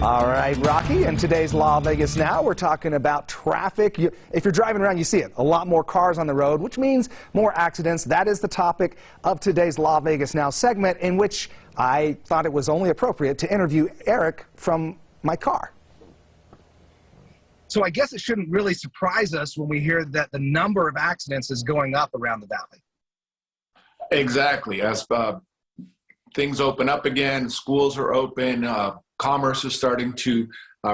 All right, Rocky, in today's Law Vegas Now, we're talking about traffic. If you're driving around, you see it. A lot more cars on the road, which means more accidents. That is the topic of today's Law Vegas Now segment, in which I thought it was only appropriate to interview Eric from my car. So I guess it shouldn't really surprise us when we hear that the number of accidents is going up around the valley. Exactly. As things open up again, schools are open, commerce is starting to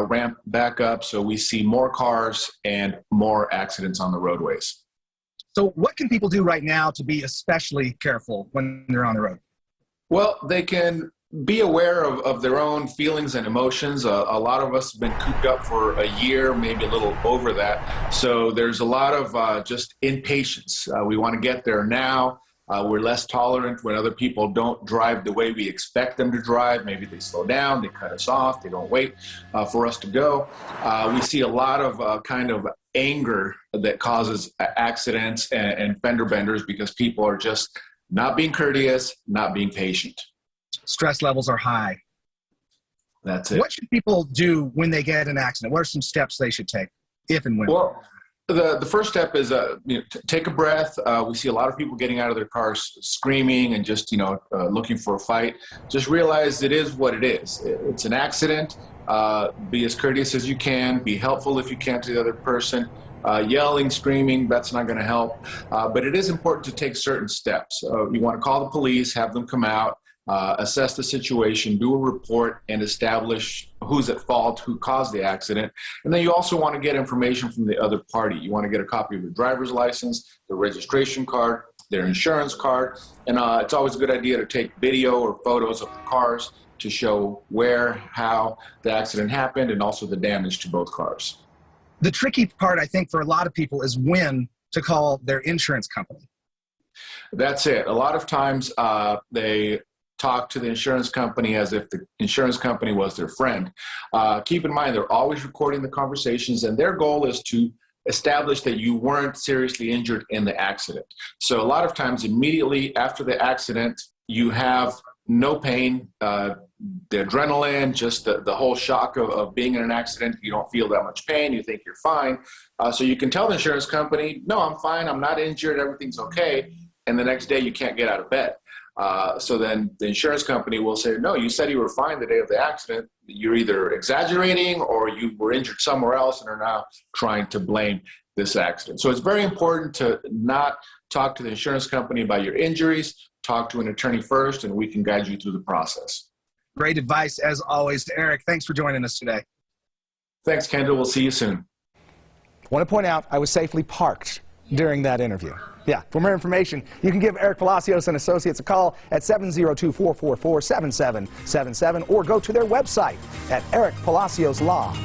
ramp back up, so we see more cars and more accidents on the roadways. So what can people do right now to be especially careful when they're on the road? Well, they can be aware of their own feelings and emotions. A lot of us have been cooped up for a year, maybe a little over that. So there's a lot of just impatience. We want to get there now. We're less tolerant when other people don't drive the way we expect them to drive. Maybe they slow down, they cut us off, they don't wait for us to go. We see a lot of kind of anger that causes accidents and fender benders because people are just not being courteous, not being patient. Stress levels are high. That's it. What should people do when they get in an accident? What are some steps they should take, if and when? Well, the first step is take a breath. We see a lot of people getting out of their cars screaming and just looking for a fight. Just realize it is what it is. It's an accident. Be as courteous as you can. Be helpful if you can to the other person. Yelling, screaming, that's not going to help. But it is important to take certain steps. You want to call the police, have them come out, assess the situation, do a report, and establish who's at fault, who caused the accident. And then you also want to get information from the other party. You want to get a copy of the driver's license, the registration card, their insurance card. And it's always a good idea to take video or photos of the cars to show where, how the accident happened, and also the damage to both cars. The tricky part, I think, for a lot of people is when to call their insurance company. That's it. A lot of times they talk to the insurance company as if the insurance company was their friend. Keep in mind, they're always recording the conversations, and their goal is to establish that you weren't seriously injured in the accident. So a lot of times, immediately after the accident, you have no pain, the adrenaline, just the whole shock of being in an accident. You don't feel that much pain. You think you're fine. So you can tell the insurance company, no, I'm fine. I'm not injured. Everything's okay. And the next day you can't get out of bed. So then the insurance company will say, no, you said you were fine the day of the accident. You're either exaggerating or you were injured somewhere else and are now trying to blame this accident. So it's very important to not talk to the insurance company about your injuries. Talk to an attorney first, and we can guide you through the process. Great advice, as always. Eric, thanks for joining us today. Thanks, Kendall. We'll see you soon. I want to point out I was safely parked during that interview. Yeah, for more information, you can give Eric Palacios and Associates a call at 702-444-7777 or go to their website at Eric Palacios Law.